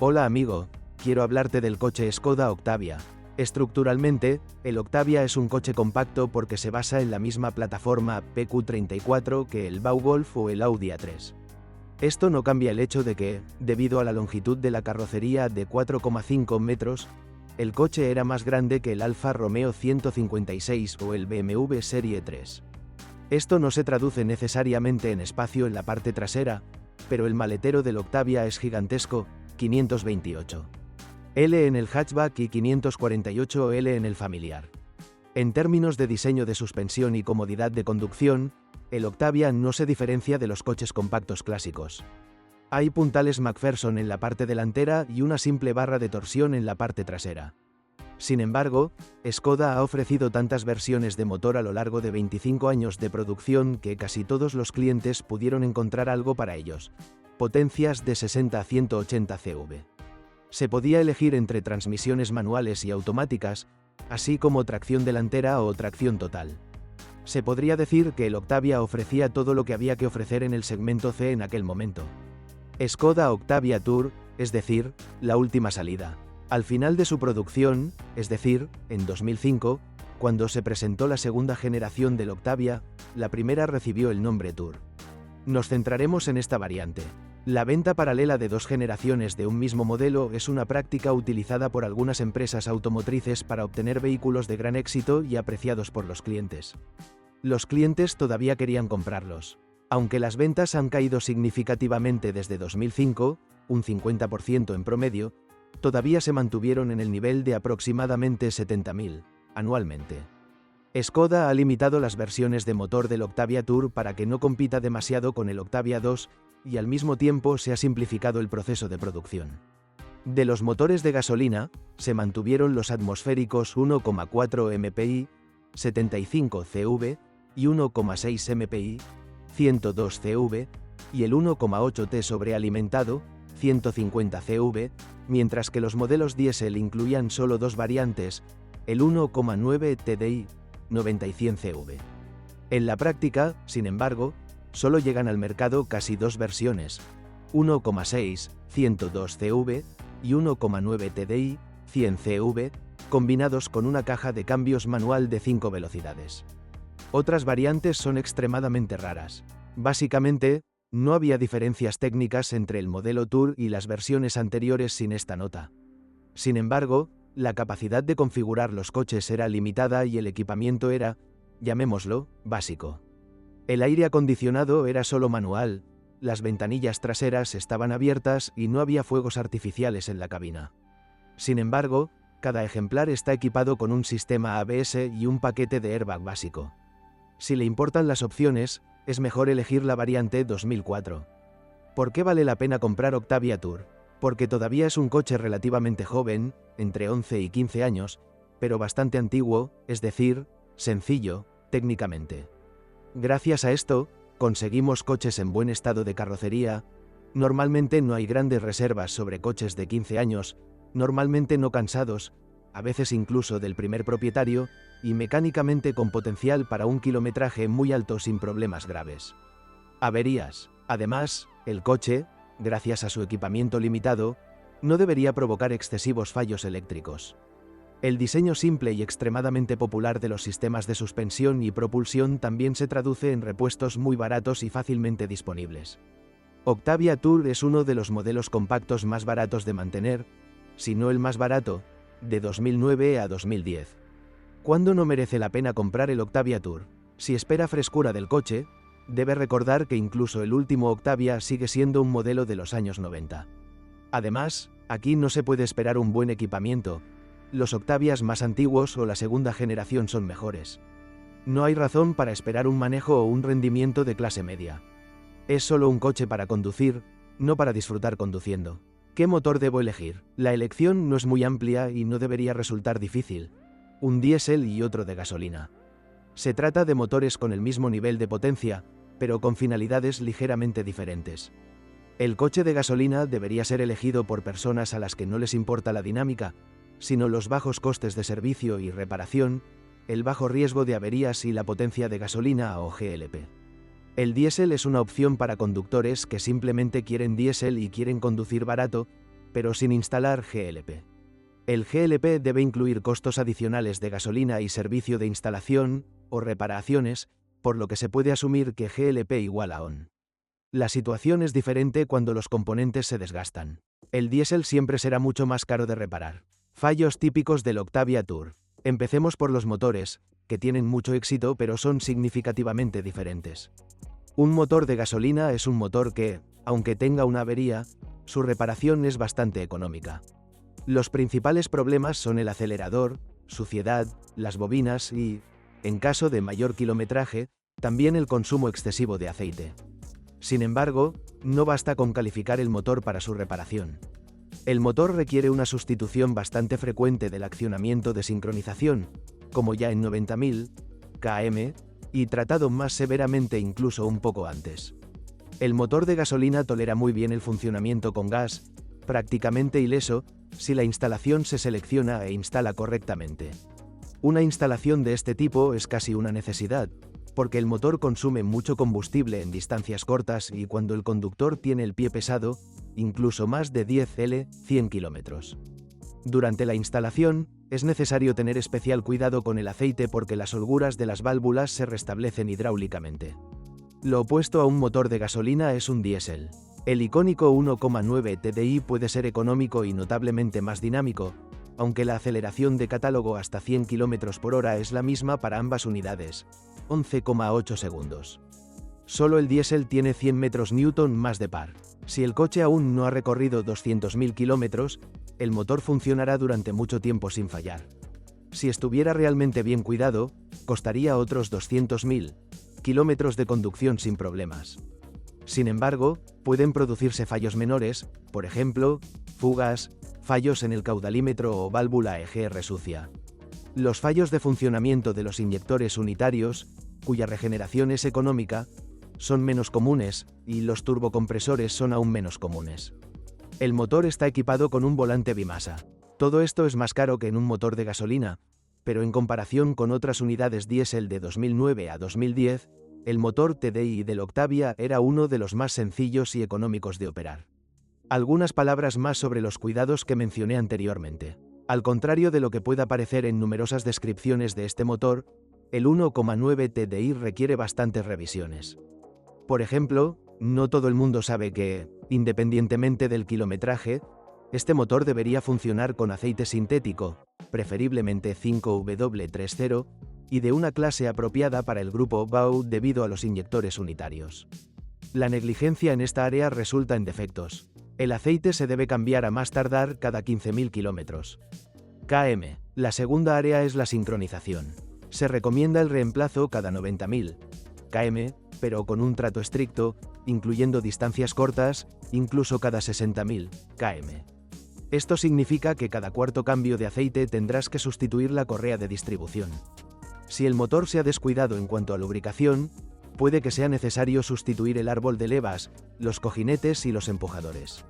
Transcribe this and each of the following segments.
Hola amigo, quiero hablarte del coche Skoda Octavia. Estructuralmente, el Octavia es un coche compacto porque se basa en la misma plataforma PQ34 que el Baugolf o el Audi A3. Esto no cambia el hecho de que, debido a la longitud de la carrocería de 4,5 metros, el coche era más grande que el Alfa Romeo 156 o el BMW Serie 3. Esto no se traduce necesariamente en espacio en la parte trasera, pero el maletero del Octavia es gigantesco, 528 L en el hatchback y 548 L en el familiar. En términos de diseño de suspensión y comodidad de conducción, el Octavia no se diferencia de los coches compactos clásicos. Hay puntales McPherson en la parte delantera y una simple barra de torsión en la parte trasera. Sin embargo, Skoda ha ofrecido tantas versiones de motor a lo largo de 25 años de producción que casi todos los clientes pudieron encontrar algo para ellos. Potencias de 60 a 180 CV. Se podía elegir entre transmisiones manuales y automáticas, así como tracción delantera o tracción total. Se podría decir que el Octavia ofrecía todo lo que había que ofrecer en el segmento C en aquel momento. Skoda Octavia Tour, es decir, la última salida. Al final de su producción, es decir, en 2005, cuando se presentó la segunda generación del Octavia, la primera recibió el nombre Tour. Nos centraremos en esta variante. La venta paralela de dos generaciones de un mismo modelo es una práctica utilizada por algunas empresas automotrices para obtener vehículos de gran éxito y apreciados por los clientes. Los clientes todavía querían comprarlos. Aunque las ventas han caído significativamente desde 2005, un 50% en promedio, todavía se mantuvieron en el nivel de aproximadamente 70.000 anualmente. Skoda ha limitado las versiones de motor del Octavia Tour para que no compita demasiado con el Octavia 2 y al mismo tiempo se ha simplificado el proceso de producción. De los motores de gasolina, se mantuvieron los atmosféricos 1,4 MPI, 75 CV y 1,6 MPI, 102 CV, y el 1,8T sobrealimentado, 150 CV, mientras que los modelos diésel incluían solo dos variantes, el 1,9 TDI, 90 y 100 CV. En la práctica, sin embargo, solo llegan al mercado casi dos versiones, 1,6, 102 CV y 1,9 TDI, 100 CV, combinados con una caja de cambios manual de 5 velocidades. Otras variantes son extremadamente raras. Básicamente, no había diferencias técnicas entre el modelo Tour y las versiones anteriores sin esta nota. Sin embargo, la capacidad de configurar los coches era limitada y el equipamiento era, llamémoslo, básico. El aire acondicionado era solo manual, las ventanillas traseras estaban abiertas y no había fuegos artificiales en la cabina. Sin embargo, cada ejemplar está equipado con un sistema ABS y un paquete de airbag básico. Si le importan las opciones, es mejor elegir la variante 2004. ¿Por qué vale la pena comprar Octavia Tour? Porque todavía es un coche relativamente joven, entre 11 y 15 años, pero bastante antiguo, es decir, sencillo, técnicamente. Gracias a esto, conseguimos coches en buen estado de carrocería. Normalmente no hay grandes reservas sobre coches de 15 años, normalmente no cansados, a veces incluso del primer propietario, y mecánicamente con potencial para un kilometraje muy alto sin problemas graves. Averías. Además, el coche, gracias a su equipamiento limitado, no debería provocar excesivos fallos eléctricos. El diseño simple y extremadamente popular de los sistemas de suspensión y propulsión también se traduce en repuestos muy baratos y fácilmente disponibles. Octavia Tour es uno de los modelos compactos más baratos de mantener, si no el más barato, de 2009 a 2010. ¿Cuándo no merece la pena comprar el Octavia Tour? Si espera frescura del coche, debe recordar que incluso el último Octavia sigue siendo un modelo de los años 90. Además, aquí no se puede esperar un buen equipamiento. Los Octavias más antiguos o la segunda generación son mejores. No hay razón para esperar un manejo o un rendimiento de clase media. Es solo un coche para conducir, no para disfrutar conduciendo. ¿Qué motor debo elegir? La elección no es muy amplia y no debería resultar difícil. Un diésel y otro de gasolina. Se trata de motores con el mismo nivel de potencia, pero con finalidades ligeramente diferentes. El coche de gasolina debería ser elegido por personas a las que no les importa la dinámica, sino los bajos costes de servicio y reparación, el bajo riesgo de averías y la potencia de gasolina o GLP. El diésel es una opción para conductores que simplemente quieren diésel y quieren conducir barato, pero sin instalar GLP. El GLP debe incluir costos adicionales de gasolina y servicio de instalación o reparaciones, por lo que se puede asumir que GLP igual a ON. La situación es diferente cuando los componentes se desgastan. El diésel siempre será mucho más caro de reparar. Fallos típicos del Octavia Tour. Empecemos por los motores, que tienen mucho éxito pero son significativamente diferentes. Un motor de gasolina es un motor que, aunque tenga una avería, su reparación es bastante económica. Los principales problemas son el acelerador, suciedad, las bobinas y, en caso de mayor kilometraje, también el consumo excesivo de aceite. Sin embargo, no basta con calificar el motor para su reparación. El motor requiere una sustitución bastante frecuente del accionamiento de sincronización, como ya en 90.000 km, y tratado más severamente incluso un poco antes. El motor de gasolina tolera muy bien el funcionamiento con gas, prácticamente ileso, si la instalación se selecciona e instala correctamente. Una instalación de este tipo es casi una necesidad, porque el motor consume mucho combustible en distancias cortas y cuando el conductor tiene el pie pesado, incluso más de 100 kilómetros. Durante la instalación, es necesario tener especial cuidado con el aceite porque las holguras de las válvulas se restablecen hidráulicamente. Lo opuesto a un motor de gasolina es un diésel. El icónico 1,9 TDI puede ser económico y notablemente más dinámico, aunque la aceleración de catálogo hasta 100 km por hora es la misma para ambas unidades, 11,8 segundos. Solo el diésel tiene 100 metros Newton más de par. Si el coche aún no ha recorrido 200.000 kilómetros, el motor funcionará durante mucho tiempo sin fallar. Si estuviera realmente bien cuidado, costaría otros 200.000 kilómetros de conducción sin problemas. Sin embargo, pueden producirse fallos menores, por ejemplo, fugas, fallos en el caudalímetro o válvula EGR sucia. Los fallos de funcionamiento de los inyectores unitarios, cuya regeneración es económica, son menos comunes, y los turbocompresores son aún menos comunes. El motor está equipado con un volante bimasa. Todo esto es más caro que en un motor de gasolina, pero en comparación con otras unidades diésel de 2009 a 2010, el motor TDI del Octavia era uno de los más sencillos y económicos de operar. Algunas palabras más sobre los cuidados que mencioné anteriormente. Al contrario de lo que pueda parecer en numerosas descripciones de este motor, el 1,9 TDI requiere bastantes revisiones. Por ejemplo, no todo el mundo sabe que, independientemente del kilometraje, este motor debería funcionar con aceite sintético, preferiblemente 5W30, y de una clase apropiada para el grupo BAU debido a los inyectores unitarios. La negligencia en esta área resulta en defectos. El aceite se debe cambiar a más tardar cada 15.000 kilómetros. km. La segunda área es la sincronización. Se recomienda el reemplazo cada 90.000 km, pero con un trato estricto, incluyendo distancias cortas, incluso cada 60.000 km. Esto significa que cada cuarto cambio de aceite tendrás que sustituir la correa de distribución. Si el motor se ha descuidado en cuanto a lubricación, puede que sea necesario sustituir el árbol de levas, los cojinetes y los empujadores.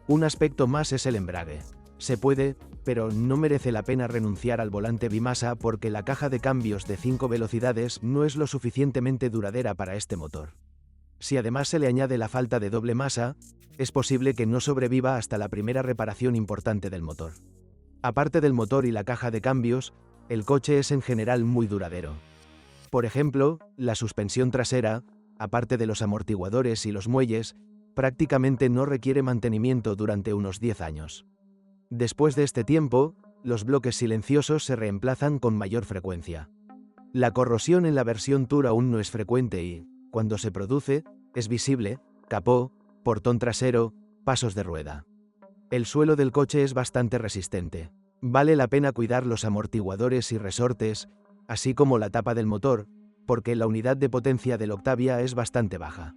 Un aspecto más es el embrague. Se puede, pero no merece la pena renunciar al volante bimasa porque la caja de cambios de 5 velocidades no es lo suficientemente duradera para este motor. Si además se le añade la falta de doble masa, es posible que no sobreviva hasta la primera reparación importante del motor. Aparte del motor y la caja de cambios, el coche es en general muy duradero. Por ejemplo, la suspensión trasera, aparte de los amortiguadores y los muelles, prácticamente no requiere mantenimiento durante unos 10 años. Después de este tiempo, los bloques silenciosos se reemplazan con mayor frecuencia. La corrosión en la versión Tour aún no es frecuente y, cuando se produce, es visible, capó, portón trasero, pasos de rueda. El suelo del coche es bastante resistente. Vale la pena cuidar los amortiguadores y resortes, así como la tapa del motor, porque la unidad de potencia del Octavia es bastante baja.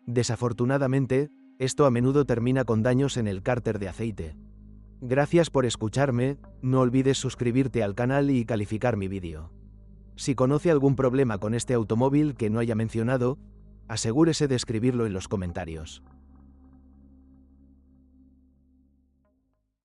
Desafortunadamente, esto a menudo termina con daños en el cárter de aceite. Gracias por escucharme, no olvides suscribirte al canal y calificar mi vídeo. Si conoce algún problema con este automóvil que no haya mencionado, asegúrese de escribirlo en los comentarios.